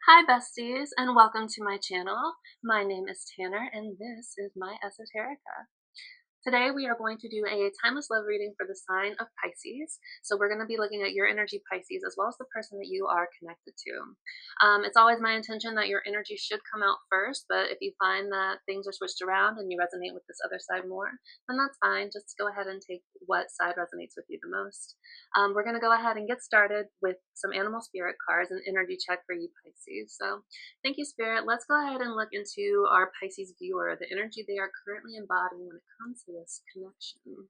Hi besties and welcome to my channel. My name is Tanner and this is my Esoterica. Today we are going to do a timeless love reading for the sign of Pisces. So we're going to be looking at your energy Pisces as well as the person that you are connected to. It's always my intention that your energy should come out first, but if you find that things are switched around and you resonate with this other side more, then that's fine. Just go ahead and take what side resonates with you the most. We're going to go ahead and get started with some animal spirit cards and energy check for you Pisces. So thank you, Spirit. Let's go ahead and look into our Pisces viewer, the energy they are currently embodying when it comes to this connection.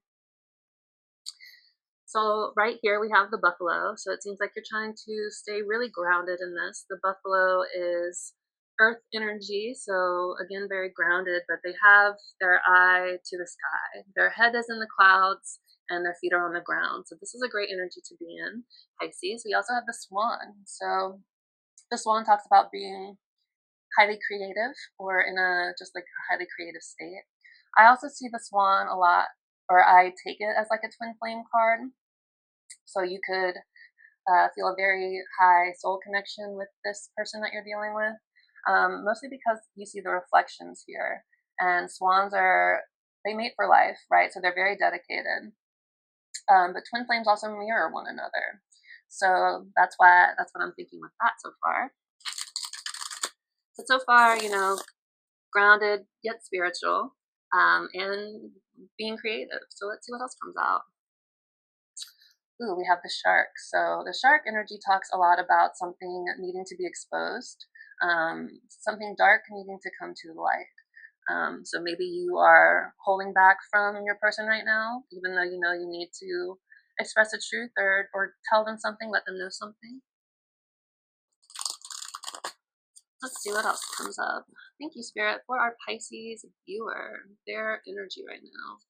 So right here we have the buffalo. So it seems like you're trying to stay really grounded in this. The buffalo is earth energy, so again, very grounded, but they have their eye to the sky. Their head is in the clouds and their feet are on the ground. So this is a great energy to be in, Pisces. We also have the swan. So the swan talks about being highly creative or in a just like a highly creative state. I also see the swan a lot, or I take it as like a twin flame card. So you could feel a very high soul connection with this person that you're dealing with, mostly because you see the reflections here. And swans they mate for life, right? So they're very dedicated. But twin flames also mirror one another. So that's what I'm thinking with that so far. But so far, grounded yet spiritual, and being creative. So let's see what else comes out. Ooh, we have the shark. So the shark energy talks a lot about something needing to be exposed, something dark needing to come to the light. So maybe you are holding back from your person right now, even though you know you need to express the truth or tell them something, let them know something. Let's see what else comes up. Thank you, Spirit, for our Pisces viewer, their energy right now.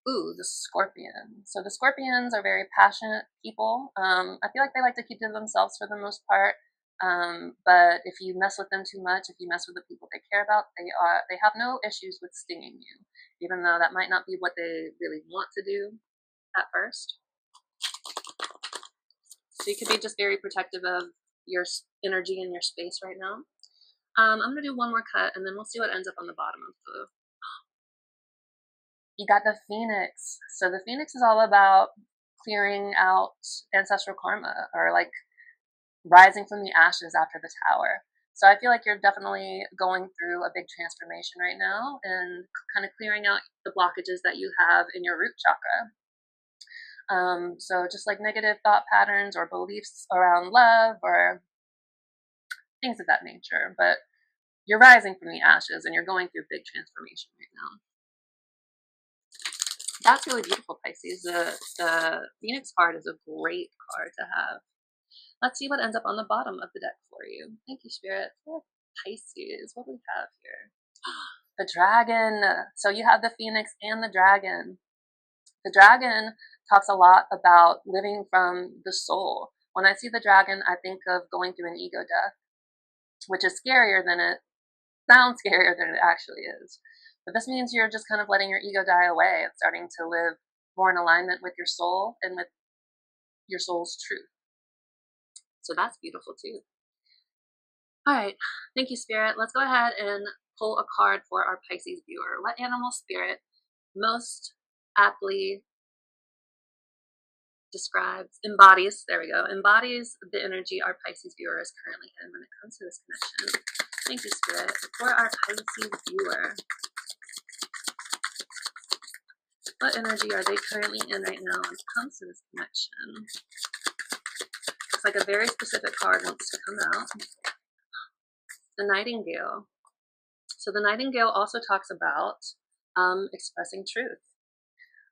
Ooh, the scorpion. So the scorpions are very passionate people. I feel like they like to keep to themselves for the most part. But if you mess with them too much, if you mess with the people they care about, they have no issues with stinging you, even though that might not be what they really want to do at first. So you could be just very protective of your energy and your space right now. I'm going to do one more cut, and then we'll see what ends up on the bottom of the... You got the phoenix. So the phoenix is all about clearing out ancestral karma, or like rising from the ashes after the tower. So I feel like you're definitely going through a big transformation right now and kind of clearing out the blockages that you have in your root chakra. So just like negative thought patterns or beliefs around love or things of that nature. But you're rising from the ashes and you're going through a big transformation right now. That's really beautiful, Pisces. The Phoenix card is a great card to have. Let's see what ends up on the bottom of the deck for you. Thank you, Spirit. For Pisces, what do we have here? The dragon. So you have the Phoenix and the dragon. The dragon talks a lot about living from the soul. When I see the dragon, I think of going through an ego death, which is scarier than it sounds, scarier than it actually is. But this means you're just kind of letting your ego die away and starting to live more in alignment with your soul and with your soul's truth. So that's beautiful too. All right, thank you, Spirit. Let's go ahead and pull a card for our Pisces viewer. What animal spirit most aptly embodies the energy our Pisces viewer is currently in when it comes to this connection? Thank you, Spirit, for our Pisces viewer. What energy are they currently in right now when it comes to this connection? It's like a very specific card wants to come out. The Nightingale. So the Nightingale also talks about expressing truth.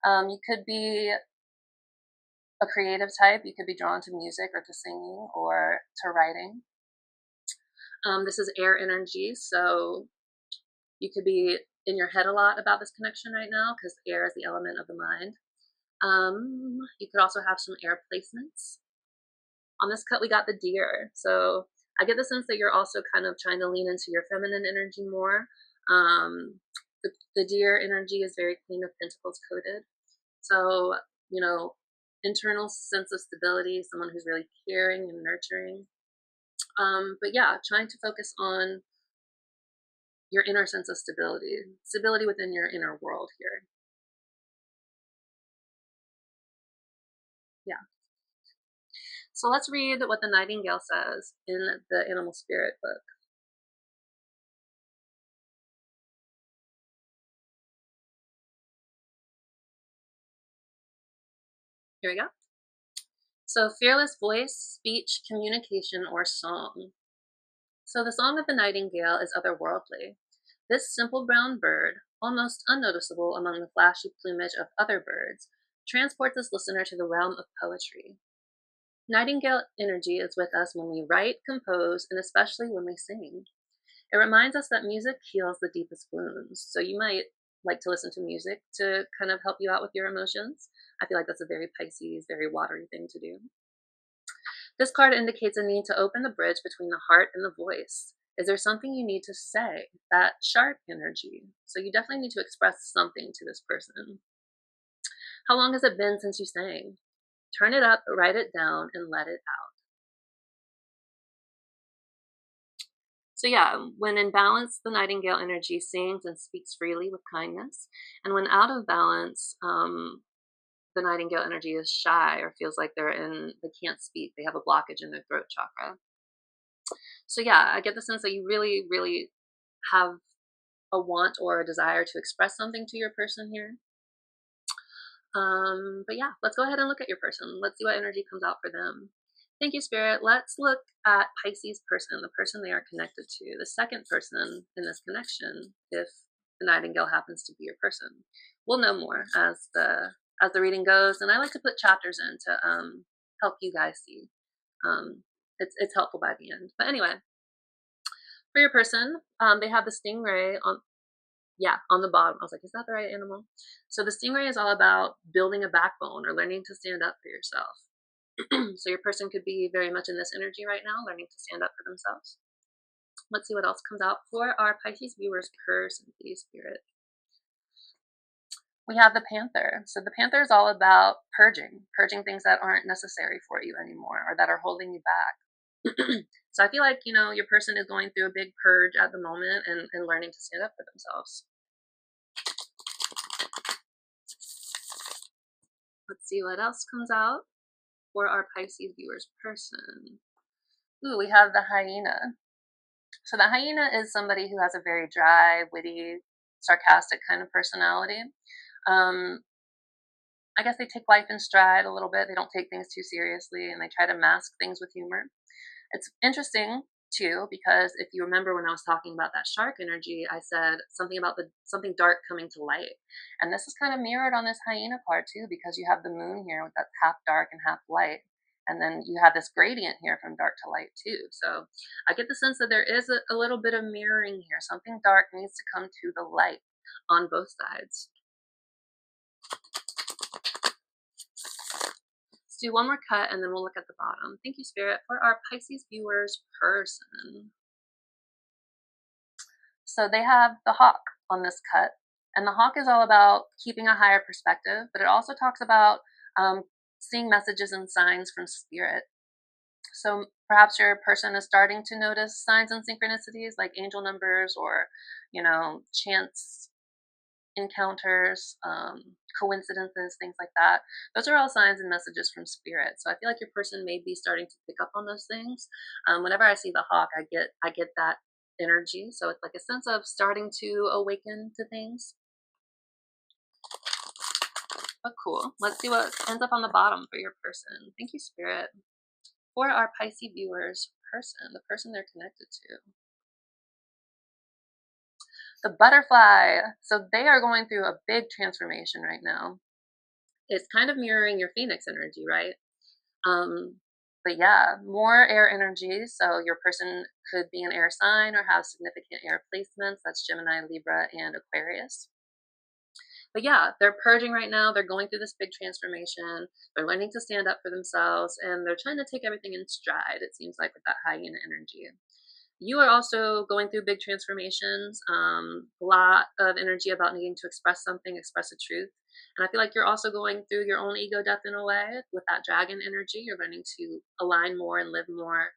You could be a creative type. You could be drawn to music or to singing or to writing. This is air energy, so you could be in your head a lot about this connection right now because air is the element of the mind. You could also have some air placements. On this cut, we got the deer. So I get the sense that you're also kind of trying to lean into your feminine energy more. The deer energy is very Queen of Pentacles coded. So, internal sense of stability, someone who's really caring and nurturing. But yeah, trying to focus on your inner sense of stability within your inner world here. Yeah. So let's read what the Nightingale says in the Animal Spirit book. Here we go. So fearless voice, speech, communication, or song. So the song of the nightingale is otherworldly. This simple brown bird, almost unnoticeable among the flashy plumage of other birds, transports its listener to the realm of poetry. Nightingale energy is with us when we write, compose, and especially when we sing. It reminds us that music heals the deepest wounds. So you might like to listen to music to kind of help you out with your emotions. I feel like that's a very Pisces, very watery thing to do. This card indicates a need to open the bridge between the heart and the voice. Is there something you need to say? That shark energy. So you definitely need to express something to this person. How long has it been since you sang? Turn it up, write it down, and let it out. So yeah, when in balance, the nightingale energy sings and speaks freely with kindness. And when out of balance, the nightingale energy is shy or feels like they can't speak. They have a blockage in their throat chakra. So yeah, I get the sense that you really, really have a want or a desire to express something to your person here. But yeah, let's go ahead and look at your person. Let's see what energy comes out for them. Thank you, Spirit. Let's look at Pisces person, the person they are connected to, the second person in this connection, if the nightingale happens to be your person. We'll know more as the reading goes, and I like to put chapters in to help you guys see. It's helpful by the end. But anyway, for your person, they have the stingray on the bottom. I was like, is that the right animal? So the stingray is all about building a backbone or learning to stand up for yourself. So your person could be very much in this energy right now, learning to stand up for themselves. Let's see what else comes out for our Pisces viewers person, please, Spirit. We have the Panther. So the Panther is all about purging things that aren't necessary for you anymore or that are holding you back. So I feel like, your person is going through a big purge at the moment and learning to stand up for themselves. Let's see what else comes out for our Pisces viewers person. Ooh, we have the hyena. So the hyena is somebody who has a very dry, witty, sarcastic kind of personality. I guess they take life in stride a little bit. They don't take things too seriously and they try to mask things with humor. It's interesting too, because if you remember when I was talking about that shark energy, I said something about something dark coming to light. And this is kind of mirrored on this hyena card too, because you have the moon here with that half dark and half light. And then you have this gradient here from dark to light too. So I get the sense that there is a little bit of mirroring here. Something dark needs to come to the light on both sides. Let's do one more cut and then we'll look at the bottom. Thank you, Spirit, for our Pisces viewers person. So they have the hawk on this cut, and the hawk is all about keeping a higher perspective, but it also talks about seeing messages and signs from spirit. So perhaps your person is starting to notice signs and synchronicities like angel numbers or, chance encounters, coincidences, things like that. Those are all signs and messages from spirit. So I feel like your person may be starting to pick up on those things. Whenever I see the hawk, I get that energy. So it's like a sense of starting to awaken to things. But cool. Let's see what ends up on the bottom for your person. Thank you, Spirit. For our Pisces viewers person, the person they're connected to. The butterfly. So they are going through a big transformation right now. It's kind of mirroring your Phoenix energy, right? But yeah, more air energy. So your person could be an air sign or have significant air placements. That's Gemini, Libra, and Aquarius. But yeah, they're purging right now. They're going through this big transformation. They're learning to stand up for themselves, and they're trying to take everything in stride, it seems like, with that hyena energy. You are also going through big transformations, a lot of energy about needing to express something, express a truth. And I feel like you're also going through your own ego death in a way with that dragon energy. You're learning to align more and live more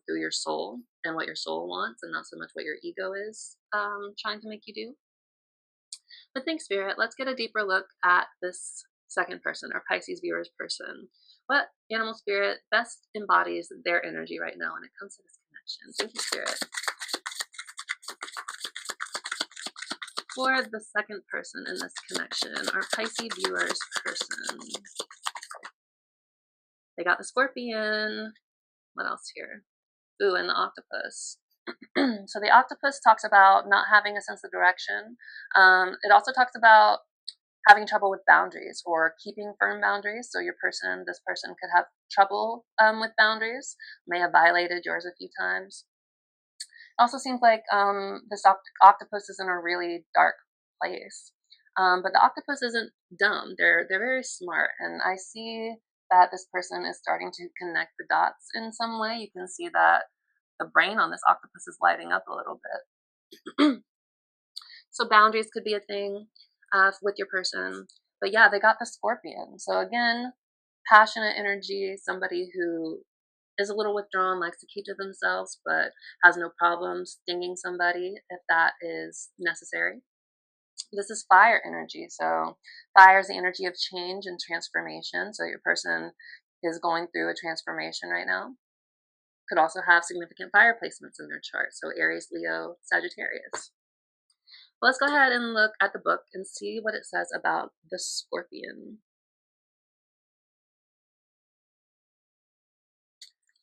through your soul and what your soul wants, and not so much what your ego is trying to make you do. But thanks, Spirit. Let's get a deeper look at this second person, our Pisces viewers person. What animal spirit best embodies their energy right now when it comes to this connection? Thank you, Spirit. For the second person in this connection, our Pisces viewers person. They got the Scorpion. What else here? Ooh, and the Octopus. So the Octopus talks about not having a sense of direction. It also talks about having trouble with boundaries or keeping firm boundaries. So this person could have trouble with boundaries, may have violated yours a few times. It also seems like this octopus is in a really dark place. But the octopus isn't dumb. They're very smart, and I see that this person is starting to connect the dots in some way. You can see that the brain on this octopus is lighting up a little bit. So boundaries could be a thing with your person. But yeah, they got the Scorpion. So again, passionate energy, somebody who is a little withdrawn, likes to keep to themselves, but has no problem stinging somebody if that is necessary. This is fire energy. So fire is the energy of change and transformation. So your person is going through a transformation right now. Could also have significant fire placements in their chart. So Aries, Leo, Sagittarius. Well, let's go ahead and look at the book and see what it says about the Scorpion.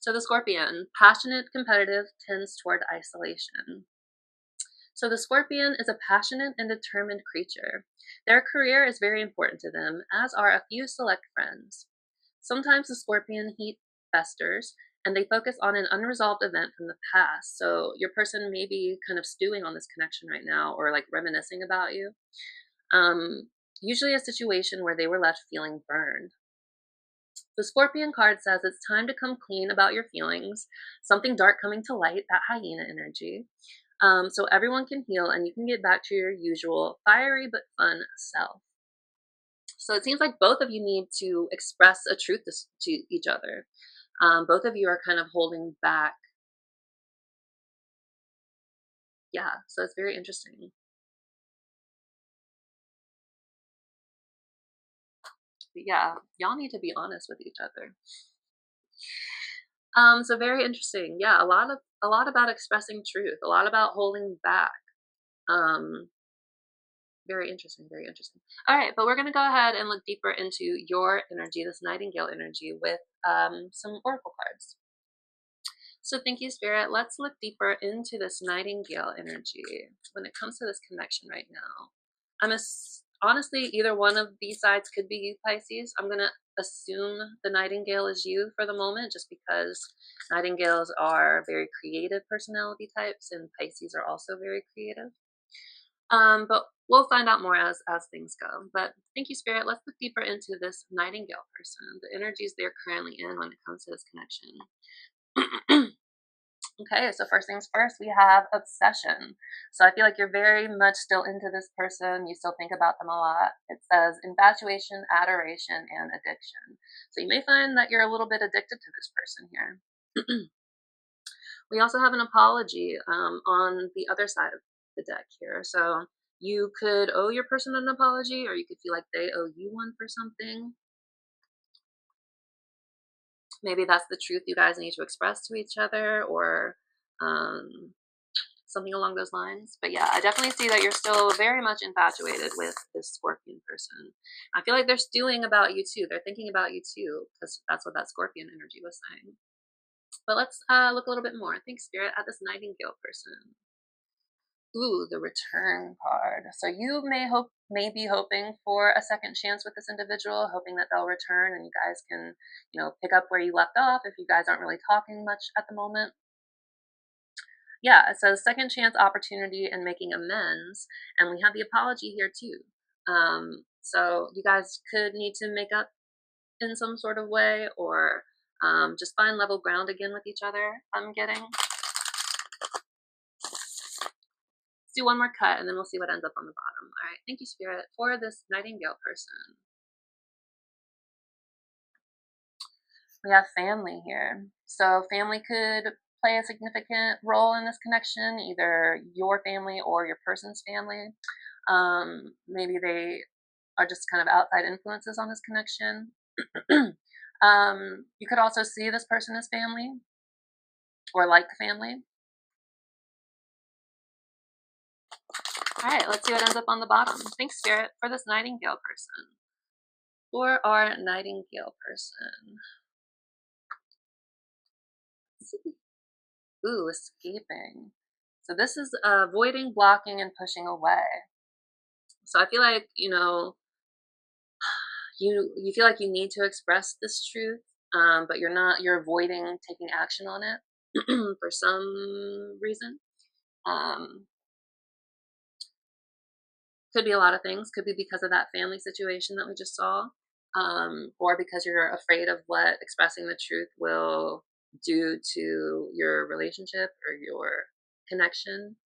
So the Scorpion, passionate, competitive, tends toward isolation. So the Scorpion is a passionate and determined creature. Their career is very important to them, as are a few select friends. Sometimes the Scorpion heat festers, and they focus on an unresolved event from the past. So your person may be kind of stewing on this connection right now, or like reminiscing about you. Usually a situation where they were left feeling burned. The Scorpion card says it's time to come clean about your feelings, something dark coming to light, that hyena energy. So everyone can heal and you can get back to your usual fiery but fun self. So it seems like both of you need to express a truth to each other. Both of you are kind of holding back. Yeah, so it's very interesting. But yeah, y'all need to be honest with each other. So very interesting. Yeah, a lot about expressing truth, a lot about holding back. Very interesting, very interesting. All right, but we're going to go ahead and look deeper into your energy, this Nightingale energy, with some oracle cards. So thank you, Spirit. Let's look deeper into this Nightingale energy when it comes to this connection right now. Honestly, either one of these sides could be you, Pisces. I'm going to assume the Nightingale is you for the moment, just because Nightingales are very creative personality types, and Pisces are also very creative. But we'll find out more as things go. But thank you, Spirit. Let's look deeper into this Nightingale person, the energies they're currently in when it comes to this connection. Okay, so first things first, we have obsession. So I feel like you're very much still into this person. You still think about them a lot. It says infatuation, adoration, and addiction. So you may find that you're a little bit addicted to this person here. We also have an apology on the other side of the deck here. So you could owe your person an apology, or you could feel like they owe you one for something. Maybe that's the truth you guys need to express to each other, or something along those lines. But yeah, I definitely see that you're still very much infatuated with this Scorpion person. I feel like they're stewing about you too. They're thinking about you too, because that's what that Scorpion energy was saying. But let's look a little bit more. Thanks, Spirit, at this Nightingale person. Ooh, the Return card. So you may be hoping for a second chance with this individual, hoping that they'll return and you guys can, pick up where you left off if you guys aren't really talking much at the moment. Yeah, it says second chance opportunity and making amends, and we have the apology here too. So you guys could need to make up in some sort of way, or just find level ground again with each other. I'm getting. Let's do one more cut and then we'll see what ends up on the bottom. All right, thank you, Spirit, for this Nightingale person. We have family here. So family could play a significant role in this connection, either your family or your person's family. Maybe they are just kind of outside influences on this connection. You could also see this person as family or like the family. All right, let's see what ends up on the bottom. Thanks, Spirit, for this Nightingale person. For our Nightingale person. Ooh, escaping. So this is avoiding, blocking, and pushing away. So I feel like, you feel like you need to express this truth, but you're avoiding taking action on it for some reason. Could be a lot of things. Could be because of that family situation that we just saw, or because you're afraid of what expressing the truth will do to your relationship or your connection.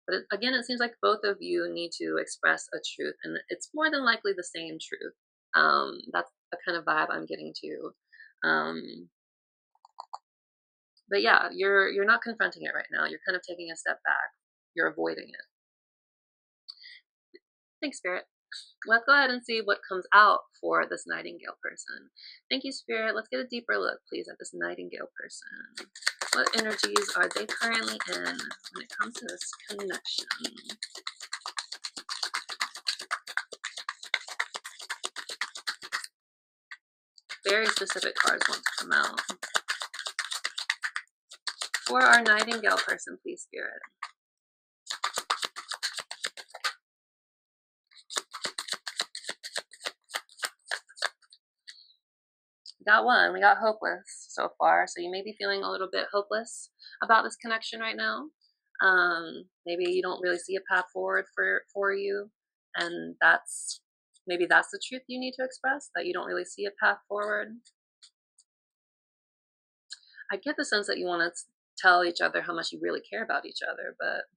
But again, it seems like both of you need to express a truth, and it's more than likely the same truth. That's the kind of vibe I'm getting to. But yeah, you're not confronting it right now. You're kind of taking a step back. You're avoiding it. Thanks, Spirit. Let's go ahead and see what comes out for this Nightingale person. Thank you, Spirit. Let's get a deeper look, please, at this Nightingale person. What energies are they currently in when it comes to this connection? Very specific cards want to come out. For our Nightingale person, please, Spirit. We got one. We got hopeless so far. So you may be feeling a little bit hopeless about this connection right now. Maybe you don't really see a path forward for you, and maybe that's the truth you need to express, that you don't really see a path forward. I get the sense that you want to tell each other how much you really care about each other, but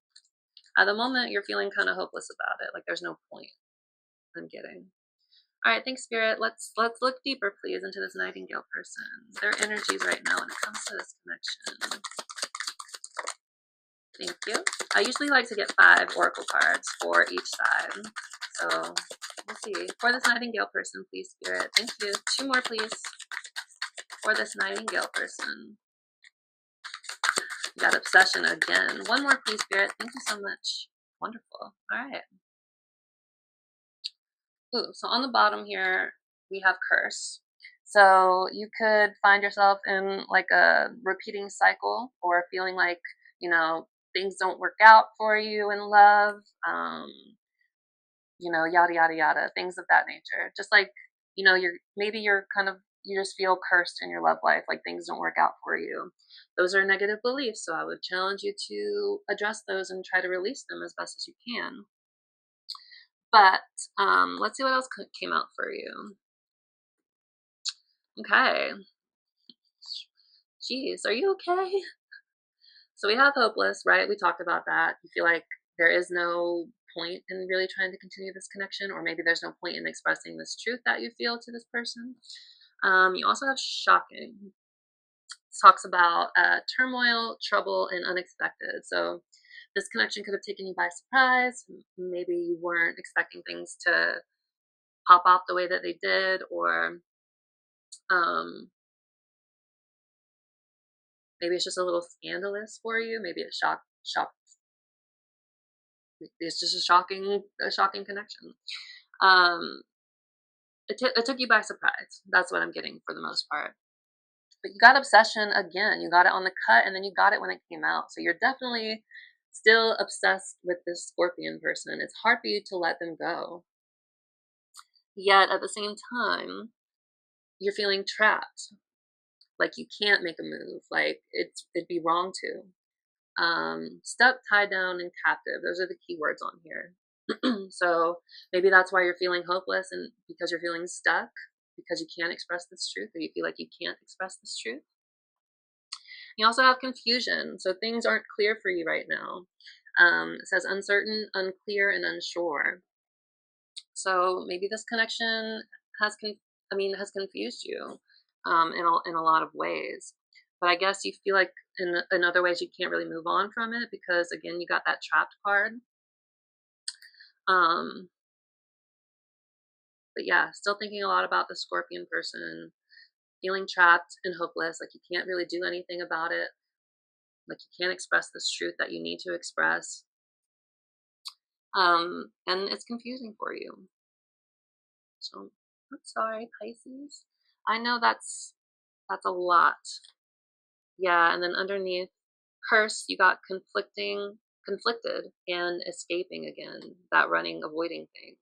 at the moment you're feeling kind of hopeless about it. Like there's no point. I'm getting. All right, thanks, Spirit. Let's look deeper, please, into this Nightingale person. Their energies right now when it comes to this connection. Thank you. I usually like to get 5 oracle cards for each side. So we'll see. For this Nightingale person, please, Spirit. Thank you. 2 more, please. For this Nightingale person. We got obsession again. 1 more, please, Spirit. Thank you so much. Wonderful. All right. Ooh, so on the bottom here, we have curse. So you could find yourself in like a repeating cycle, or feeling like, things don't work out for you in love, yada, yada, yada, things of that nature. Just like, you just feel cursed in your love life, like things don't work out for you. Those are negative beliefs. So I would challenge you to address those and try to release them as best as you can. But let's see what else came out for you. Okay. Jeez, are you okay? So we have hopeless, right? We talked about that. You feel like there is no point in really trying to continue this connection, or maybe there's no point in expressing this truth that you feel to this person. You also have shocking. It talks about turmoil, trouble, and unexpected. So this connection could have taken you by surprise. Maybe you weren't expecting things to pop off the way that they did, or maybe it's just a little scandalous for you. Maybe it shocked. It's just a shocking connection. It took you by surprise. That's what I'm getting for the most part. But you got obsession again. You got it on the cut, and then you got it when it came out. So you're definitely still obsessed with this Scorpion person. It's hard for you to let them go. Yet at the same time, you're feeling trapped. Like you can't make a move. Like it'd be wrong to. Stuck, tied down, and captive. Those are the key words on here. So maybe that's why you're feeling hopeless, and because you're feeling stuck, because you can't express this truth, or you feel like you can't express this truth. You also have confusion. So things aren't clear for you right now. It says uncertain, unclear, and unsure. So maybe this connection has confused you. in a lot of ways. But I guess you feel like in other ways you can't really move on from it because, again, you got that trapped card. But yeah, still thinking a lot about the Scorpion person, feeling trapped and hopeless, like you can't really do anything about it, like you can't express this truth that you need to express. And it's confusing for you. So I'm sorry, Pisces. I know that's a lot. Yeah, and then underneath curse, you got conflicted, and escaping again, that running, avoiding thing.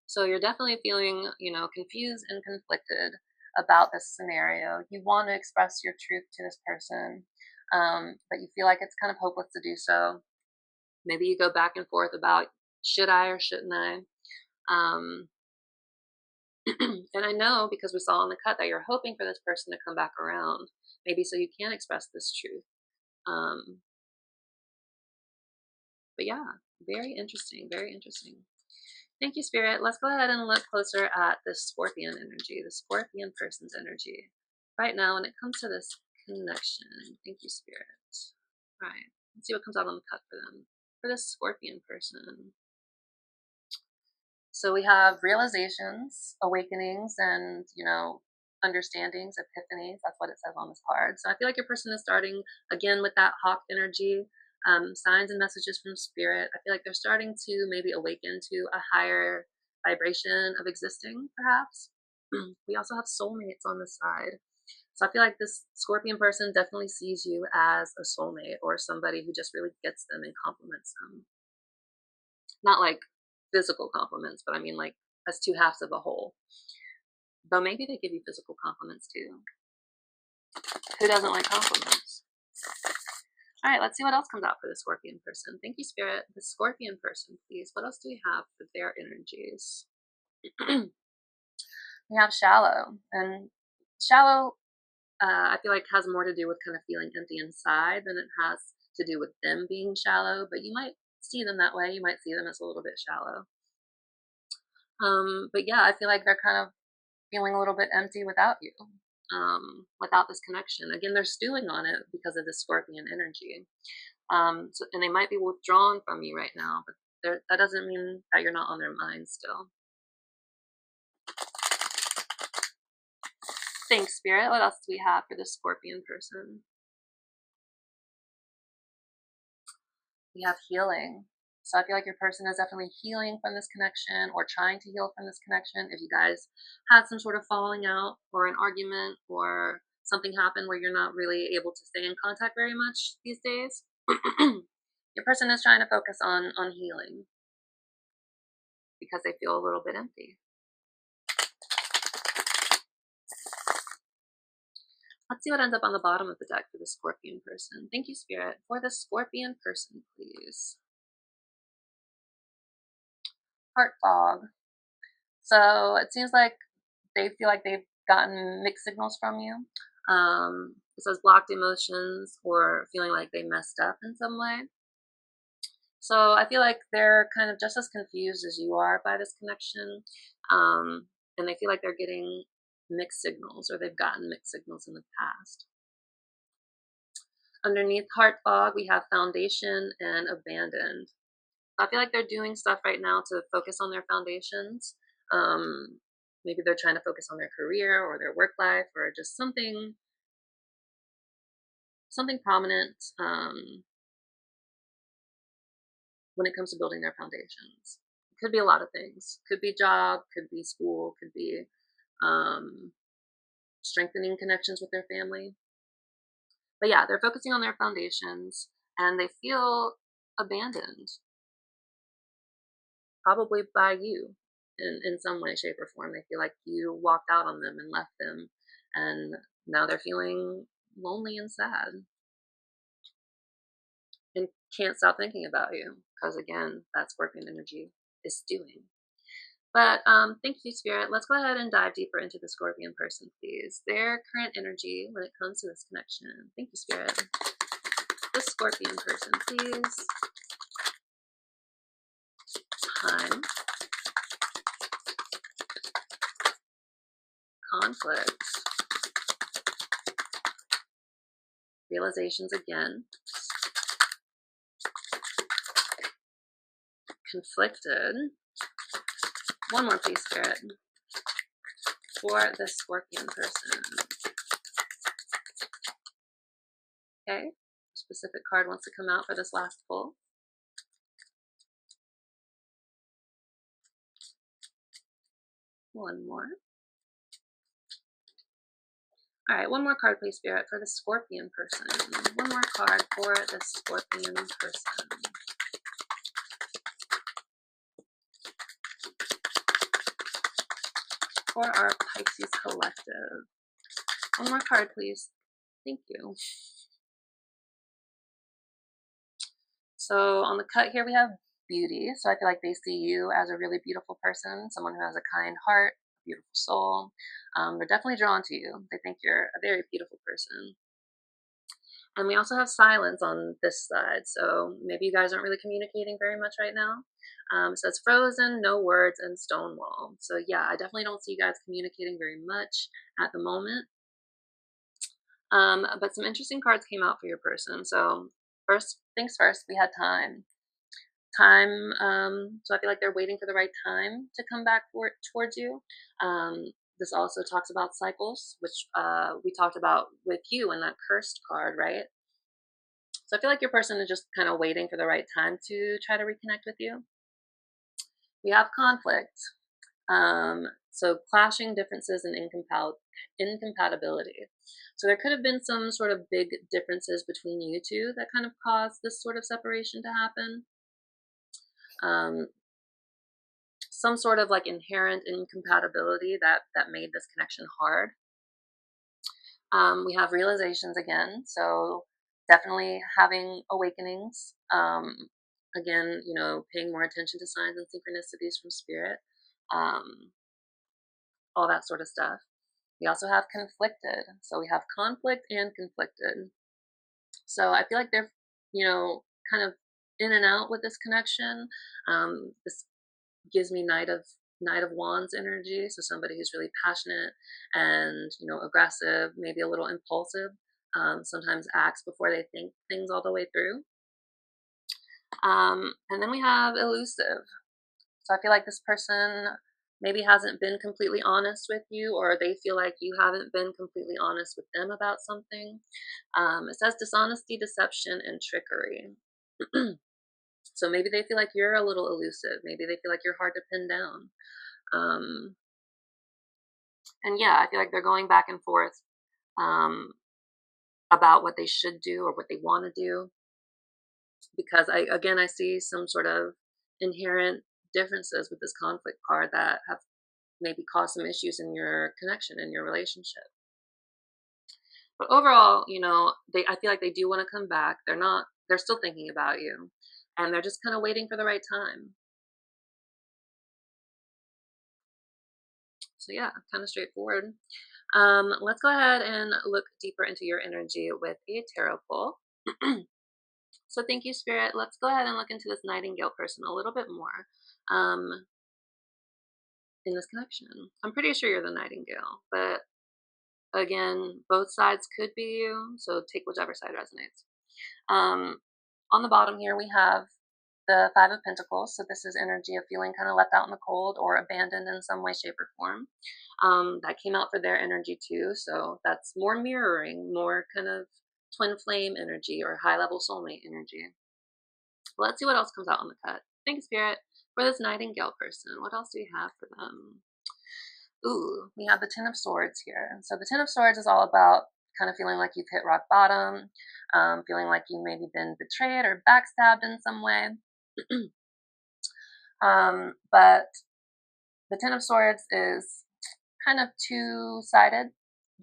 So you're definitely feeling, confused and conflicted about this scenario. You want to express your truth to this person, but you feel like it's kind of hopeless to do so. Maybe you go back and forth about should I or shouldn't I? And I know because we saw in the cut that you're hoping for this person to come back around, maybe so you can express this truth. But yeah, very interesting, very interesting. Thank you, Spirit. Let's go ahead and look closer at this Scorpion energy, the Scorpion person's energy. Right now, when it comes to this connection, thank you, Spirit. All right, let's see what comes out on the cut for them. For this Scorpion person. So we have realizations, awakenings, and, understandings, epiphanies. That's what it says on this card. So I feel like your person is starting, again, with that hawk energy. Signs and messages from spirit. I feel like they're starting to maybe awaken to a higher vibration of existing, perhaps. We also have soulmates on the side. So I feel like this Scorpion person definitely sees you as a soulmate or somebody who just really gets them and compliments them. Not like physical compliments, but I mean like as two halves of a whole. Though maybe they give you physical compliments too. Who doesn't like compliments? All right, let's see what else comes out for the Scorpion person. Thank you, Spirit. The Scorpion person, please. What else do we have for their energies? We have shallow. And shallow, I feel like has more to do with kind of feeling empty inside than it has to do with them being shallow. But you might see them that way. You might see them as a little bit shallow. But yeah, I feel like they're kind of feeling a little bit empty without you. Without this connection. Again, they're stewing on it because of the Scorpion energy. So, and they might be withdrawn from you right now, but that doesn't mean that you're not on their mind still. Thanks, Spirit. What else do we have for the Scorpion person? We have healing. So I feel like your person is definitely healing from this connection or trying to heal from this connection. If you guys had some sort of falling out or an argument or something happened where you're not really able to stay in contact very much these days, your person is trying to focus on healing because they feel a little bit empty. Let's see what ends up on the bottom of the deck for the Scorpion person. Thank you, Spirit. For the Scorpion person, please. Heart fog. So it seems like they feel like they've gotten mixed signals from you. It says blocked emotions or feeling like they messed up in some way. So I feel like they're kind of just as confused as you are by this connection. And they feel like they're getting mixed signals or they've gotten mixed signals in the past. Underneath heart fog, we have foundation and abandoned. I feel like they're doing stuff right now to focus on their foundations. Maybe they're trying to focus on their career or their work life or just something prominent when it comes to building their foundations. It could be a lot of things. Could be job, could be school, could be strengthening connections with their family. But yeah, they're focusing on their foundations and they feel abandoned. Probably by you in some way, shape, or form. They feel like you walked out on them and left them, and now they're feeling lonely and sad and can't stop thinking about you because, again, that Scorpion energy is stewing. But thank you, Spirit. Let's go ahead and dive deeper into the Scorpion person, please. Their current energy when it comes to this connection. Thank you, Spirit. The Scorpion person, please. Time. conflict, realizations again, conflicted. One more, please, Spirit, for the Scorpion person. Okay, specific card wants to come out for this last pull. One more. All right, one more card, please, Spirit, for the Scorpion person. One more card for the Scorpion person. For our Pisces collective. One more card, please. Thank you. So on the cut here, we have beauty. So I feel like they see you as a really beautiful person, someone who has a kind heart, beautiful soul. They're definitely drawn to you. They think you're a very beautiful person. And we also have silence on this side. So maybe you guys aren't really communicating very much right now. So it's frozen, no words, and stonewall. So yeah, I definitely don't see you guys communicating very much at the moment. But some interesting cards came out for your person. So first things first, we had time. So I feel like they're waiting for the right time to come back towards you. This also talks about cycles, which we talked about with you in that cursed card, right? So I feel like your person is just kind of waiting for the right time to try to reconnect with you. We have conflict. So clashing differences and incompatibility. So there could have been some sort of big differences between you two that kind of caused this sort of separation to happen. Some sort of like inherent incompatibility that made this connection hard. We have realizations again, so definitely having awakenings. Again, you know, paying more attention to signs and synchronicities from spirit, all that sort of stuff. We also have conflicted, so we have conflict and conflicted. So I feel like they're, you know, kind of in and out with this connection. This gives me Knight of Wands energy, so somebody who's really passionate and, you know, aggressive, maybe a little impulsive, sometimes acts before they think things all the way through. And then we have elusive. So I feel like this person maybe hasn't been completely honest with you, or they feel like you haven't been completely honest with them about something. It says dishonesty, deception, and trickery. So maybe they feel like you're a little elusive. Maybe they feel like you're hard to pin down. And yeah, I feel like they're going back and forth about what they should do or what they want to do. Because I see some sort of inherent differences with this conflict card that have maybe caused some issues in your connection, in your relationship. But overall, you know, I feel like they do want to come back. They're still thinking about you, and they're just kind of waiting for the right time. So yeah, kind of straightforward. Let's go ahead and look deeper into your energy with a tarot pull. So thank you, Spirit. Let's go ahead and look into this Nightingale person a little bit more in this connection. I'm pretty sure you're the Nightingale, but again, both sides could be you, so take whichever side resonates. On the bottom here, we have the Five of Pentacles. So this is energy of feeling kind of left out in the cold or abandoned in some way, shape, or form. That came out for their energy too. So that's more mirroring, more kind of twin flame energy or high level soulmate energy. Well, let's see what else comes out on the cut. Thanks, Spirit. For this Nightingale person, what else do we have for them? Ooh, we have the Ten of Swords here. So the Ten of Swords is all about kind of feeling like you've hit rock bottom, feeling like you've maybe been betrayed or backstabbed in some way. But the Ten of Swords is kind of two-sided.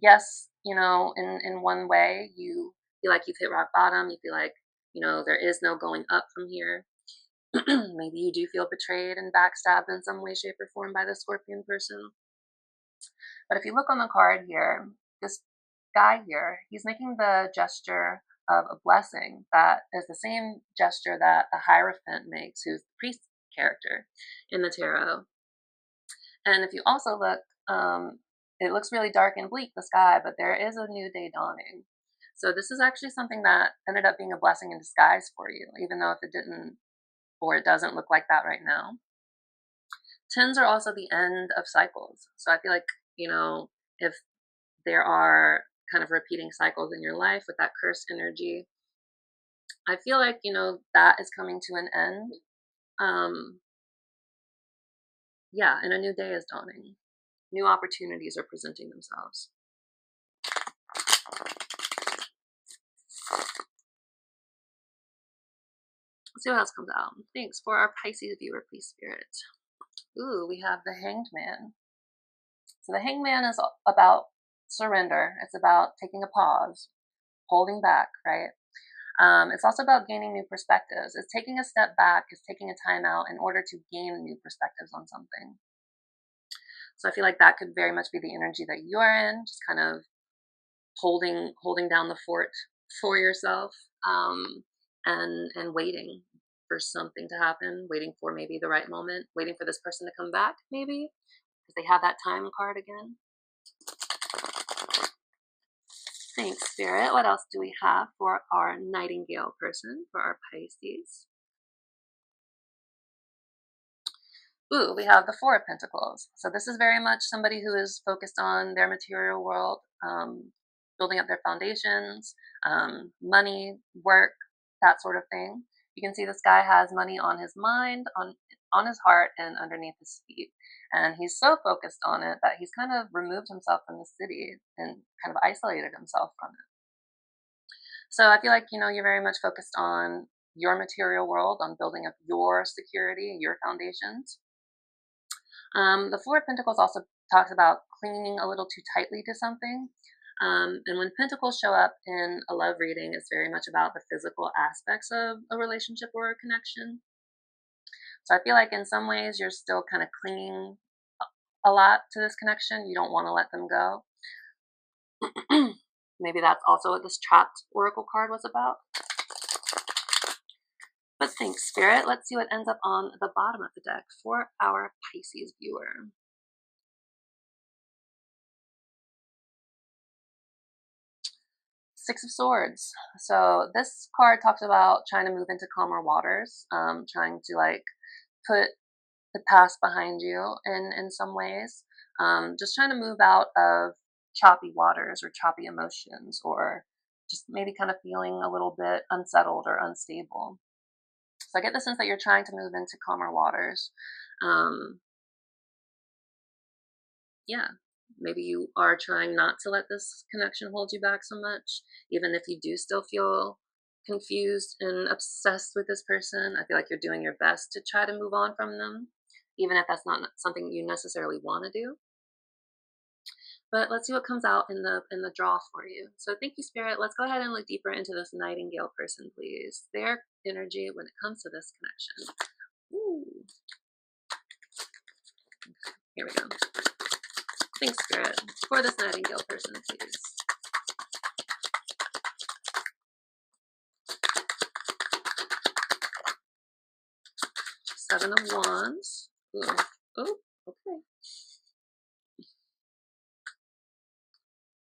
Yes, you know, in one way, you feel like you've hit rock bottom. You feel like, you know, there is no going up from here. Maybe you do feel betrayed and backstabbed in some way, shape, or form by the Scorpion person. But if you look on the card here, this guy here, he's making the gesture of a blessing that is the same gesture that the Hierophant makes, who's the priest character in the tarot. And if you also look it looks really dark and bleak, the sky, but there is a new day dawning. So this is actually something that ended up being a blessing in disguise for you, even though if it didn't or it doesn't look like that right now. Tens are also the end of cycles. So I feel like, if there are kind of repeating cycles in your life with that cursed energy, I feel like, that is coming to an end. Yeah, and a new day is dawning. New opportunities are presenting themselves. Let's see what else comes out. Thanks for our Pisces viewer, please, Spirit. Ooh, we have the Hanged Man. So the Hanged Man is about surrender. It's about taking a pause, holding back, right? It's also about gaining new perspectives. It's taking a step back. It's taking a time out in order to gain new perspectives on something. So I feel like that could very much be the energy that you are in, just kind of holding down the fort for yourself, and waiting for something to happen, waiting for maybe the right moment, waiting for this person to come back, maybe, because they have that time card again. Thanks, Spirit. What else do we have for our Nightingale person, for our Pisces? Ooh, we have the Four of Pentacles. So this is very much somebody who is focused on their material world, building up their foundations, money, work, that sort of thing. You can see this guy has money on his mind, on his heart, and underneath his feet. And he's so focused on it that he's kind of removed himself from the city and kind of isolated himself from it. So I feel like, you're very much focused on your material world, on building up your security, your foundations. The Four of Pentacles also talks about clinging a little too tightly to something. And when pentacles show up in a love reading, it's very much about the physical aspects of a relationship or a connection. So I feel like in some ways you're still kind of clinging a lot to this connection. You don't want to let them go. Maybe that's also what this trapped oracle card was about. But thanks, Spirit. Let's see what ends up on the bottom of the deck for our Pisces viewer. Six of Swords. So this card talks about trying to move into calmer waters, trying to put the past behind you in some ways, just trying to move out of choppy waters or choppy emotions, or just maybe kind of feeling a little bit unsettled or unstable. So I get the sense that you're trying to move into calmer waters. Yeah, maybe you are trying not to let this connection hold you back so much, even if you do still feel confused and obsessed with this person. I feel like you're doing your best to try to move on from them, even if that's not something you necessarily want to do. But let's see what comes out in the draw for you. So thank you, Spirit. Let's go ahead and look deeper into this Nightingale person, please. Their energy when it comes to this connection. Ooh. Okay, here we go. Thanks, Spirit, for this Nightingale person, please. Seven of Wands. Ooh. Oh, okay.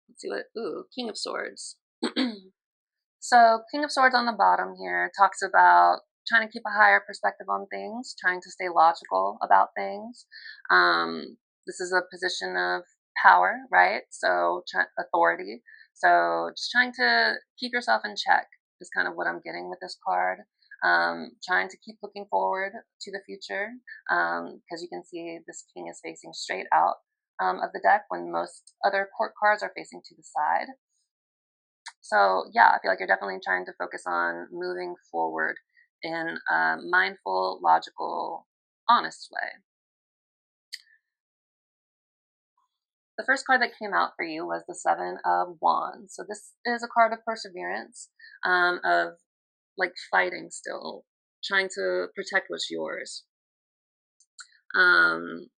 Let's see what. Ooh, King of Swords. So, King of Swords on the bottom here talks about trying to keep a higher perspective on things, trying to stay logical about things. This is a position of power, right? So, authority. So, just trying to keep yourself in check is kind of what I'm getting with this card. Trying to keep looking forward to the future, because you can see this king is facing straight out of the deck when most other court cards are facing to the side. So yeah, I feel like you're definitely trying to focus on moving forward in a mindful, logical, honest way. The first card that came out for you was the Seven of Wands. So this is a card of perseverance, of fighting still, trying to protect what's yours. And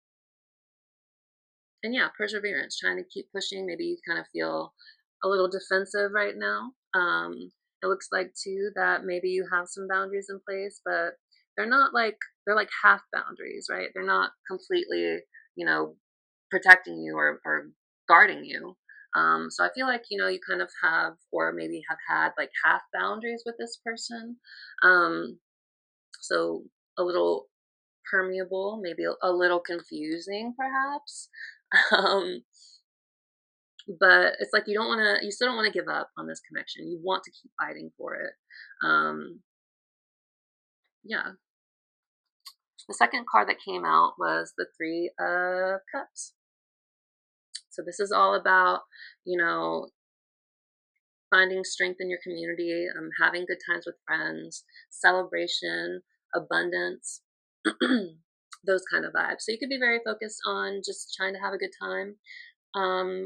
yeah, perseverance, trying to keep pushing. Maybe you kind of feel a little defensive right now. It looks like too that maybe you have some boundaries in place, but they're not they're like half boundaries, right? They're not completely, protecting you or guarding you. So I feel like, you know, you kind of have, or maybe have had like half boundaries with this person. So a little permeable, maybe a little confusing perhaps. um, but it's like you still don't want to give up on this connection. You want to keep fighting for it. Yeah. The second card that came out was the Three of Cups. So this is all about, you know, finding strength in your community, having good times with friends, celebration, abundance, those kind of vibes. So you could be very focused on just trying to have a good time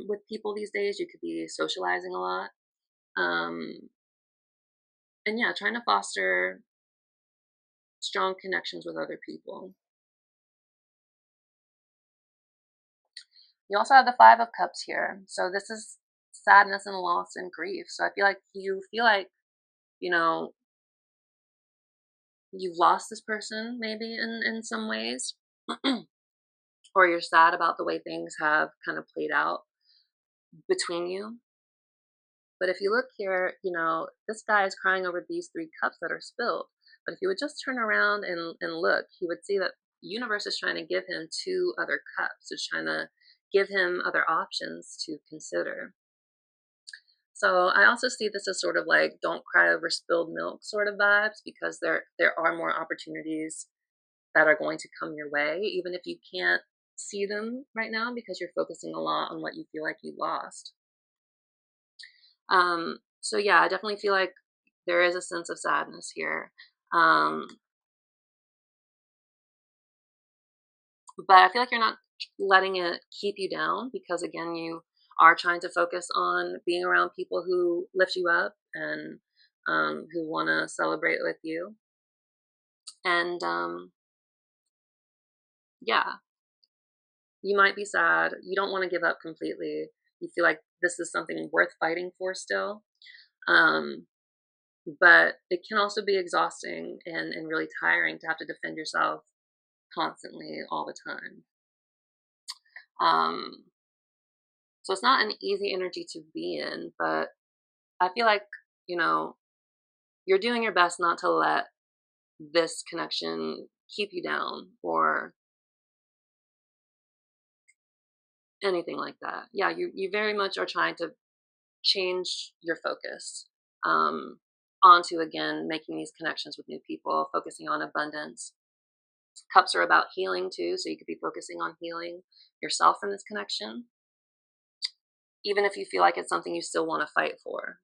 with people these days. You could be socializing a lot. And yeah, trying to foster strong connections with other people. You also have the Five of Cups here. So this is sadness and loss and grief. So I feel like, you know, you've lost this person maybe in some ways. Or you're sad about the way things have kind of played out between you. But if you look here, you know, this guy is crying over these three cups that are spilled. But if you would just turn around and look, he would see that the universe is trying to give him two other cups. It's trying to give him other options to consider. So I also see this as sort of like don't cry over spilled milk sort of vibes, because there are more opportunities that are going to come your way, even if you can't see them right now because you're focusing a lot on what you feel like you lost. So yeah, I definitely feel like there is a sense of sadness here. But I feel like you're not letting it keep you down, because again, you are trying to focus on being around people who lift you up and who want to celebrate with you. And yeah, you might be sad. You don't want to give up completely. You feel like this is something worth fighting for still. Um, but it can also be exhausting and really tiring to have to defend yourself constantly all the time. Um, so it's not an easy energy to be in, but I feel like, you know, you're doing your best not to let this connection keep you down or anything like that. Yeah, you very much are trying to change your focus onto, again, making these connections with new people, focusing on abundance. Cups are about healing too, so you could be focusing on healing yourself from this connection, even if you feel like it's something you still want to fight for.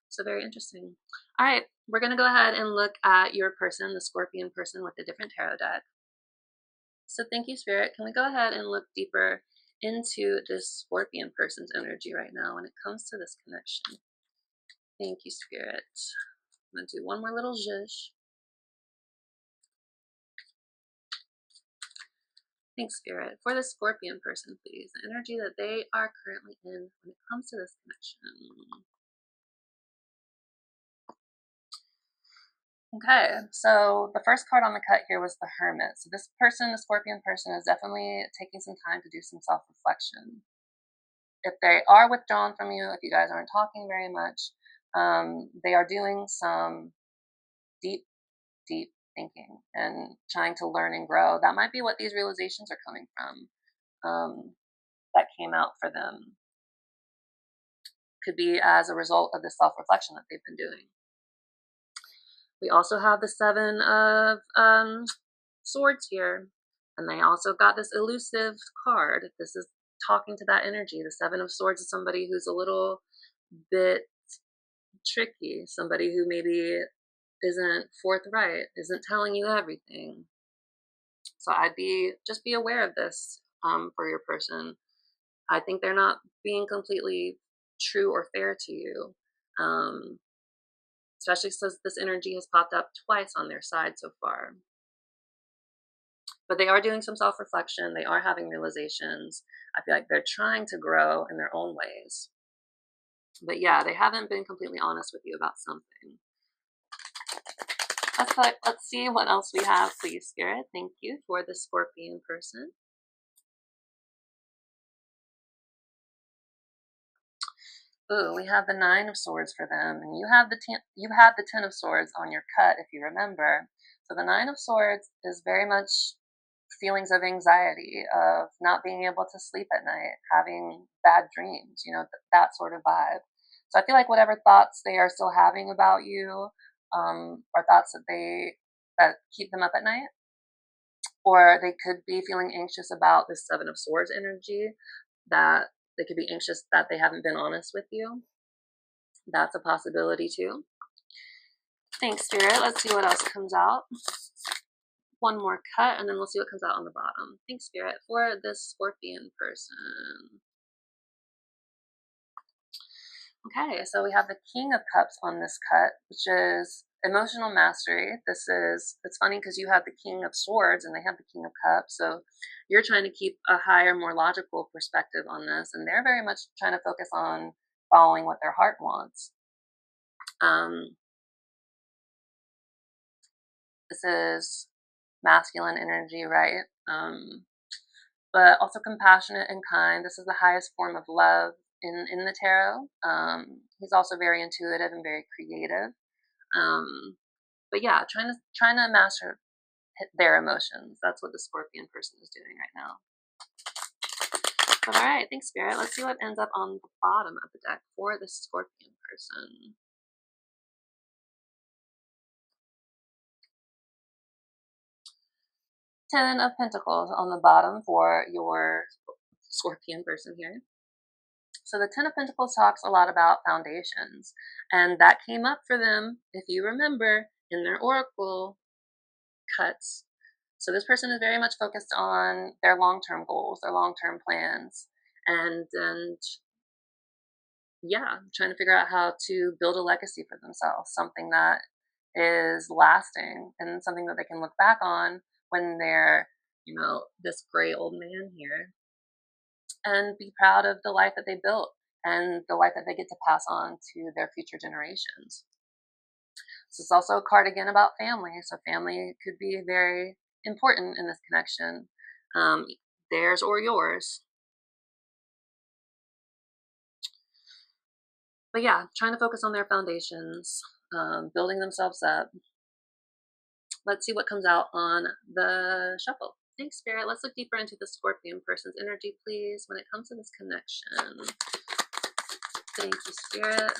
So very interesting. All right, we're going to go ahead and look at your person, the Scorpion person, with a different tarot deck. So thank you, Spirit. Can we go ahead and look deeper into this Scorpion person's energy right now when it comes to this connection? Thank you, Spirit. I'm going to do one more little zhuzh. Thanks, Spirit. For the Scorpion person, please, the energy that they are currently in when it comes to this connection. Okay, so the first card on the cut here was the Hermit. So this person, the Scorpion person, is definitely taking some time to do some self-reflection. If they are withdrawn from you, if you guys aren't talking very much, they are doing some deep, deep thinking and trying to learn and grow. That might be what these realizations are coming from, that came out for them. Could be as a result of the self-reflection that they've been doing. We also have the Seven of Swords here, and they also got this elusive card. This is talking to that energy. The Seven of Swords is somebody who's a little bit tricky, somebody who maybe isn't forthright, isn't telling you everything. So just be aware of this for your person. I think they're not being completely true or fair to you. Especially since this energy has popped up twice on their side so far. But they are doing some self-reflection. They are having realizations. I feel like they're trying to grow in their own ways. But yeah, they haven't been completely honest with you about something. Let's see what else we have, please, Spirit. Thank you for the Scorpion person. Ooh, we have the Nine of Swords for them, and you had the Ten of Swords on your cut, if you remember. So the Nine of Swords is very much feelings of anxiety, of not being able to sleep at night, having bad dreams, that sort of vibe. So I feel like whatever thoughts they are still having about you, are thoughts that keep them up at night, or they could be feeling anxious about the Seven of Swords energy, that they could be anxious that they haven't been honest with you. That's a possibility too. Thanks, Spirit. Let's see what else comes out. One more cut, and then we'll see what comes out on the bottom. Thanks, Spirit, for this Scorpion person. Okay, so we have the King of Cups on this cut, which is emotional mastery. It's funny because you have the King of Swords and they have the King of Cups, so you're trying to keep a higher, more logical perspective on this, and they're very much trying to focus on following what their heart wants. This is masculine energy, right? But also compassionate and kind. This is the highest form of love in the tarot. He's also very intuitive and very creative. But yeah, trying to master their emotions. That's what the Scorpion person is doing right now. But all right, thanks, Spirit. Let's see what ends up on the bottom of the deck for the Scorpion person. Ten of Pentacles on the bottom for your Scorpion person here. So the Ten of Pentacles talks a lot about foundations, and that came up for them, if you remember, in their oracle cuts. So this person is very much focused on their long-term goals, their long-term plans, and yeah, trying to figure out how to build a legacy for themselves, something that is lasting and something that they can look back on when they're, this gray old man here, and be proud of the life that they built and the life that they get to pass on to their future generations. This is also a card again about family. So family could be very important in this connection, theirs or yours. But yeah, trying to focus on their foundations, building themselves up. Let's see what comes out on the shuffle. Thanks, Spirit. Let's look deeper into the Scorpion person's energy, please, when it comes to this connection. Thank you, Spirit.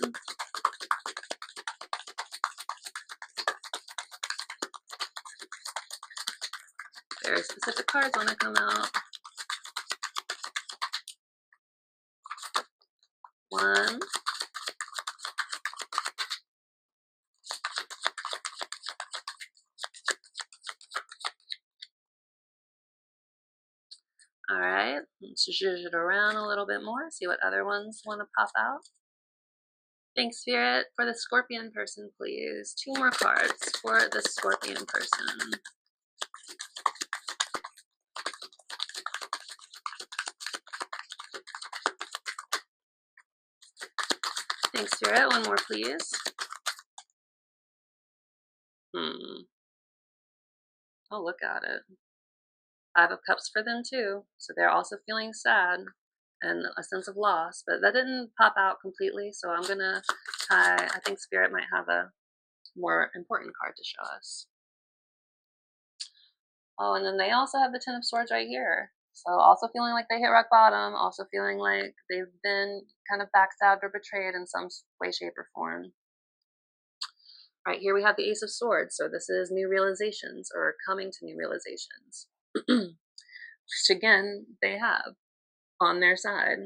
Very specific cards want to come out. One. All right, let's zhuzh it around a little bit more, see what other ones want to pop out. Thanks, Spirit. For the Scorpion person, please. Two more cards for the Scorpion person. Thanks, Spirit. One more, please. Oh, look at it. Five of Cups for them, too. So they're also feeling sad and a sense of loss. But that didn't pop out completely, so I'm going to try. I think Spirit might have a more important card to show us. Oh, and then they also have the Ten of Swords right here. So also feeling like they hit rock bottom, also feeling like they've been kind of backstabbed or betrayed in some way, shape, or form. Right here we have the Ace of Swords. So this is new realizations or coming to new realizations. Which again, they have on their side.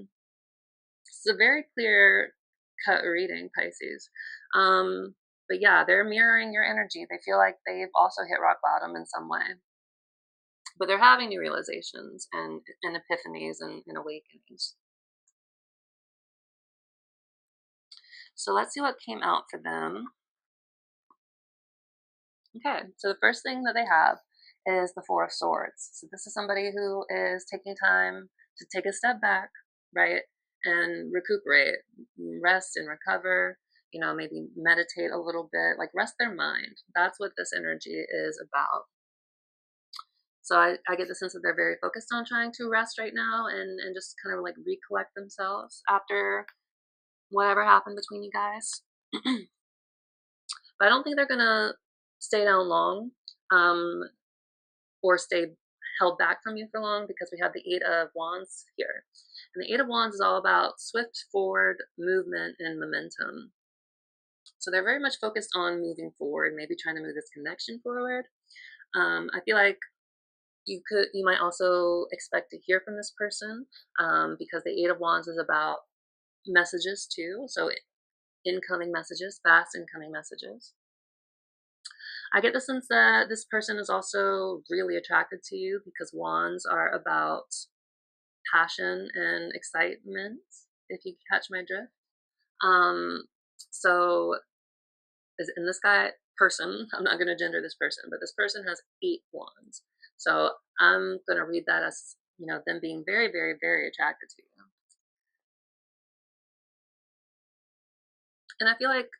It's a very clear cut reading, Pisces. But yeah, they're mirroring your energy. They feel like they've also hit rock bottom in some way. But they're having new realizations and epiphanies and awakenings. So let's see what came out for them. Okay, so the first thing that they have is the Four of Swords. So this is somebody who is taking time to take a step back, right, and recuperate, rest and recover, you know, maybe meditate a little bit, like rest their mind. That's what this energy is about. So I get the sense that they're very focused on trying to rest right now and just kind of like recollect themselves after whatever happened between you guys. But I don't think they're gonna stay down long, or stay held back from you for long, because we have the Eight of Wands here. And the Eight of Wands is all about swift forward movement and momentum. So they're very much focused on moving forward, maybe trying to move this connection forward. I feel like you might also expect to hear from this person, because the Eight of Wands is about messages too. So incoming messages, fast incoming messages. I get the sense that this person is also really attracted to you, because wands are about passion and excitement, if you catch my drift. So in this person, I'm not going to gender this person, but this person has 8 wands. So I'm going to read that as, you know, them being very, very, very attracted to you. And I feel like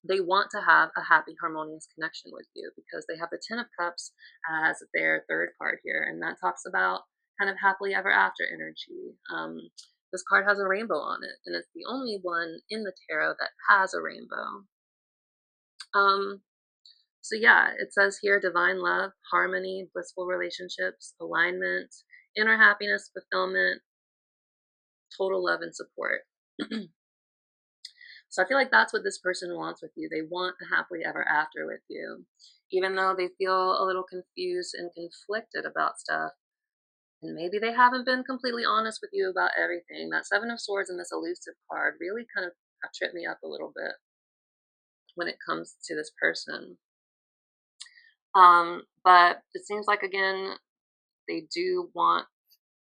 they want to have a happy, harmonious connection with you, because they have the Ten of Cups as their third card here, and that talks about kind of happily ever after energy. This card has a rainbow on it, and it's the only one in the tarot that has a rainbow. So yeah, it says here divine love, harmony, blissful relationships, alignment, inner happiness, fulfillment, total love and support. So I feel like that's what this person wants with you. They want a happily ever after with you, even though they feel a little confused and conflicted about stuff. And maybe they haven't been completely honest with you about everything. That Seven of Swords and this elusive card really kind of tripped me up a little bit when it comes to this person. But it seems like, again, they do want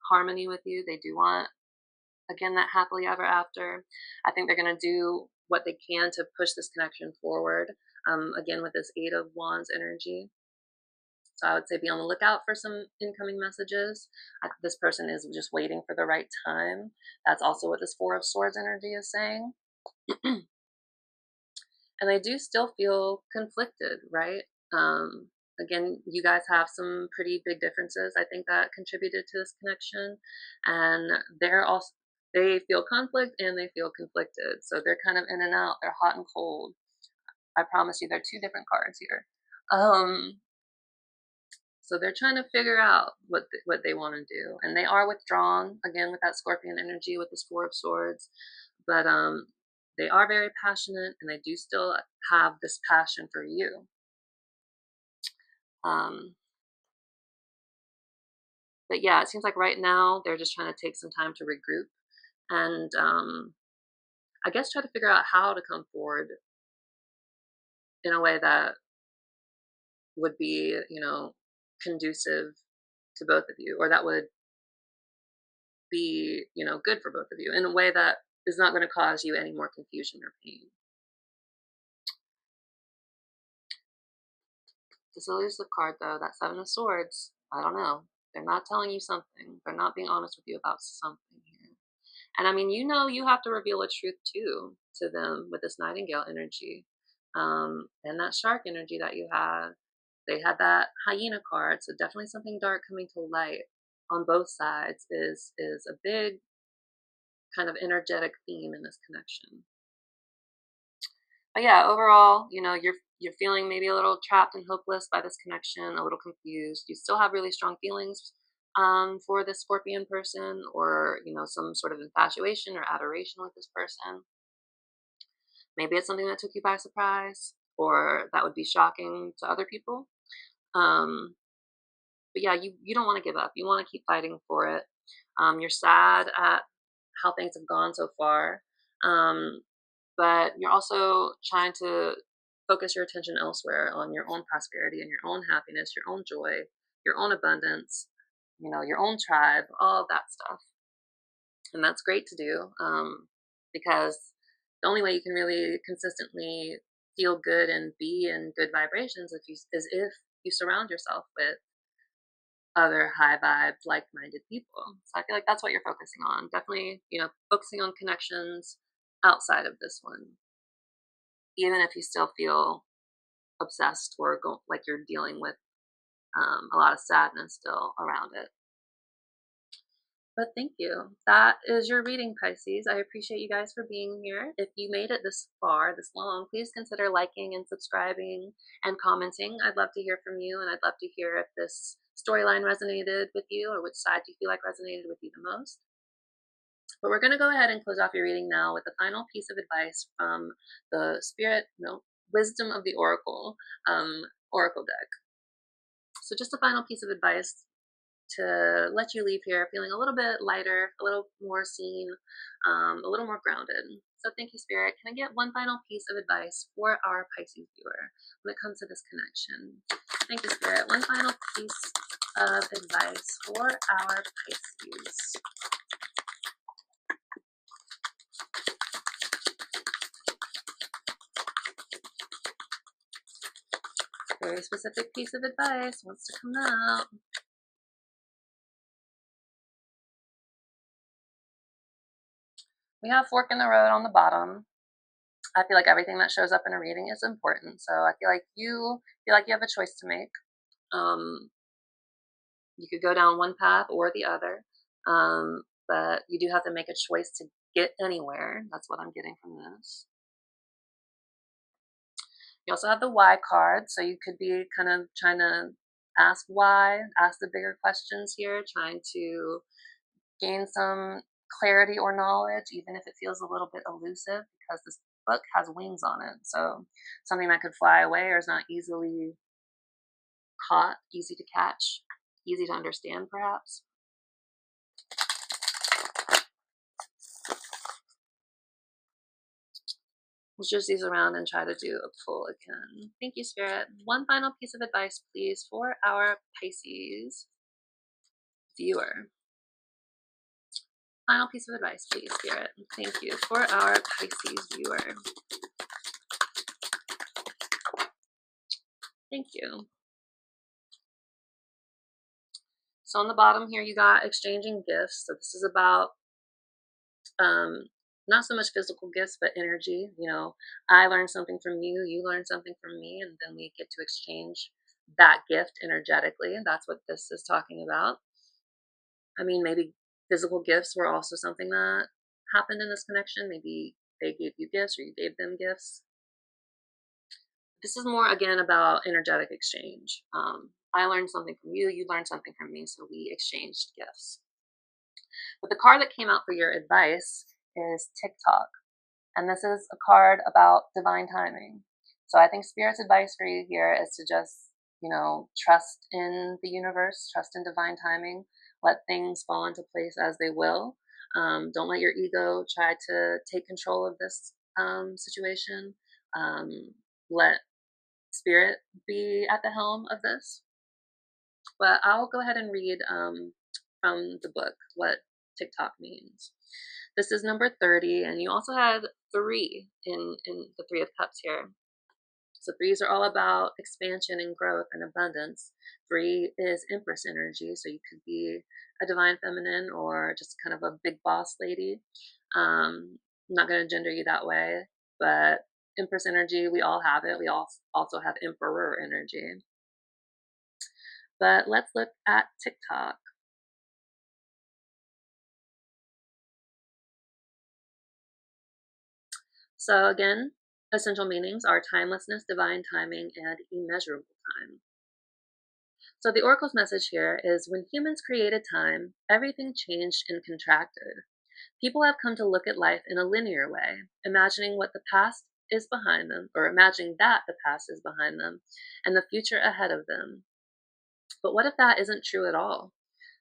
harmony with you. They do want, again, that happily ever after. I think they're going to do what they can to push this connection forward, again, with this Eight of Wands energy. So I would say be on the lookout for some incoming messages. This person is just waiting for the right time. That's also what this Four of Swords energy is saying. And they do still feel conflicted, right? Again, you guys have some pretty big differences, I think, that contributed to this connection. And they feel conflict and they feel conflicted. So they're kind of in and out. They're hot and cold. I promise you, they're 2 different cards here. So they're trying to figure out what they want to do. And they are withdrawn, again, with that Scorpion energy with this Four of Swords. But they are very passionate, and they do still have this passion for you. But yeah, it seems like right now they're just trying to take some time to regroup and I guess try to figure out how to come forward in a way that would be, you know, conducive to both of you, or that would be, you know, good for both of you in a way that is not going to cause you any more confusion or pain. This elusive card, though, that Seven of Swords, I don't know. They're not telling you something. They're not being honest with you about something here. And I mean, you know, you have to reveal a truth too to them with this Nightingale energy, and that Shark energy that you have. They had that Hyena card, so definitely something dark coming to light on both sides is a big kind of energetic theme in this connection. But yeah, overall, you know, you're feeling maybe a little trapped and hopeless by this connection, a little confused. You still have really strong feelings for this Scorpion person, or, you know, some sort of infatuation or adoration with this person. Maybe it's something that took you by surprise, or that would be shocking to other people. But yeah, you don't want to give up. You want to keep fighting for it. You're sad at how things have gone so far. But you're also trying to focus your attention elsewhere, on your own prosperity and your own happiness, your own joy, your own abundance, you know, your own tribe, all of that stuff. And that's great to do, because the only way you can really consistently feel good and be in good vibrations is if you surround yourself with other high vibe, like-minded people. So I feel like that's what you're focusing on. Definitely, you know, focusing on connections, outside of this one, even if you still feel obsessed or like you're dealing with a lot of sadness still around it. But thank you. That is your reading, Pisces. I appreciate you guys for being here. If you made it this far, this long, please consider liking and subscribing and commenting. I'd love to hear from you, and I'd love to hear if this storyline resonated with you or which side you feel like resonated with you the most. But we're going to go ahead and close off your reading now with the final piece of advice from the Wisdom of the Oracle deck. So just a final piece of advice to let you leave here feeling a little bit lighter, a little more seen, a little more grounded. So thank you, Spirit. Can I get one final piece of advice for our Pisces viewer when it comes to this connection? Thank you, Spirit. One final piece of advice for our Pisces. Very specific piece of advice wants to come out. We have fork in the road on the bottom. I feel like everything that shows up in a reading is important. So I feel like you have a choice to make. You could go down one path or the other. But you do have to make a choice to get anywhere. That's what I'm getting from this. You also have the why card. So you could be kind of trying to ask why, ask the bigger questions here, trying to gain some clarity or knowledge, even if it feels a little bit elusive, because this book has wings on it. So something that could fly away or is not easily caught, easy to catch, easy to understand, perhaps. We'll just these around and try to do a pull again. Thank you, Spirit. One final piece of advice, please, for our Pisces viewer. Final piece of advice, please, Spirit. Thank you for our Pisces viewer. Thank you. So on the bottom here, you got exchanging gifts. So this is about not so much physical gifts, but energy. You know, I learned something from you, you learned something from me, and then we get to exchange that gift energetically. And that's what this is talking about. I mean, maybe physical gifts were also something that happened in this connection. Maybe they gave you gifts or you gave them gifts. This is more, again, about energetic exchange. I learned something from you, you learned something from me, so we exchanged gifts. But the card that came out for your advice is TikTok. And this is a card about divine timing. So I think Spirit's advice for you here is to just, trust in the universe, trust in divine timing, let things fall into place as they will. Don't let your ego try to take control of this situation. Let Spirit be at the helm of this. But I'll go ahead and read from the book what TikTok means. This is number 30, and you also had 3 in the 3 of Cups here. So 3s are all about expansion and growth and abundance. 3 is Empress energy, so you could be a divine feminine or just kind of a big boss lady. I'm not going to gender you that way, but Empress energy, we all have it. We all also have Emperor energy. But let's look at TikTok. So again, essential meanings are timelessness, divine timing, and immeasurable time. So the Oracle's message here is when humans created time, everything changed and contracted. People have come to look at life in a linear way, imagining what the past is behind them, or imagining that the past is behind them, and the future ahead of them. But what if that isn't true at all?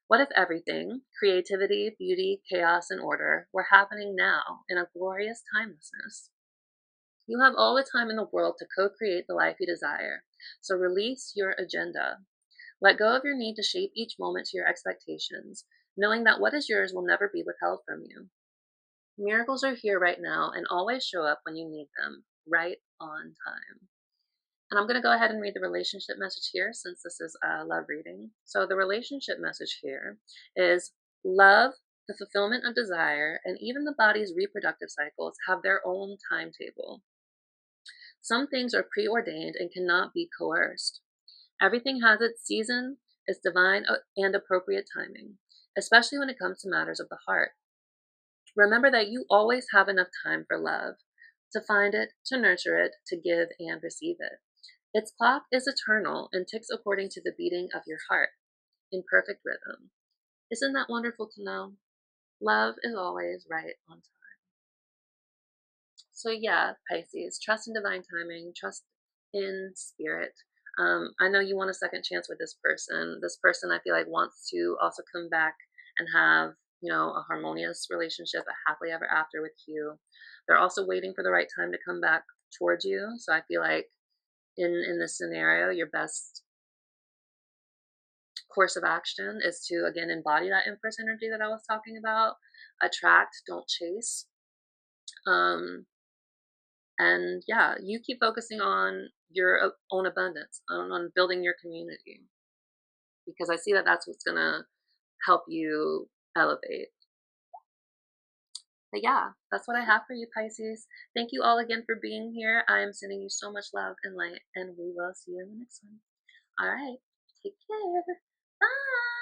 What if everything, creativity, beauty, chaos, and order, were happening now in a glorious timelessness? You have all the time in the world to co-create the life you desire, so release your agenda. Let go of your need to shape each moment to your expectations, knowing that what is yours will never be withheld from you. Miracles are here right now and always show up when you need them, right on time. And I'm going to go ahead and read the relationship message here since this is a love reading. So the relationship message here is love The fulfillment of desire and even the body's reproductive cycles have their own timetable. Some things are preordained and cannot be coerced. Everything has its season, its divine and appropriate timing, especially when it comes to matters of the heart. Remember that you always have enough time for love, to find it, to nurture it, to give and receive it. Its clock is eternal and ticks according to the beating of your heart, in perfect rhythm. Isn't that wonderful to know? Love is always right on time. So yeah, Pisces, trust in divine timing, trust in spirit. I know you want a second chance with this person. This person, I feel like, wants to also come back and have, a harmonious relationship, a happily ever after with you. They're also waiting for the right time to come back towards you. So I feel like in this scenario, your best course of action is to, again, embody that Empress energy that I was talking about. Attract, don't chase. And yeah, you keep focusing on your own abundance, on building your community, because I see that that's what's going to help you elevate. But yeah, that's what I have for you, Pisces. Thank you all again for being here. I am sending you so much love and light, and we will see you in the next one. All right, take care. Bye.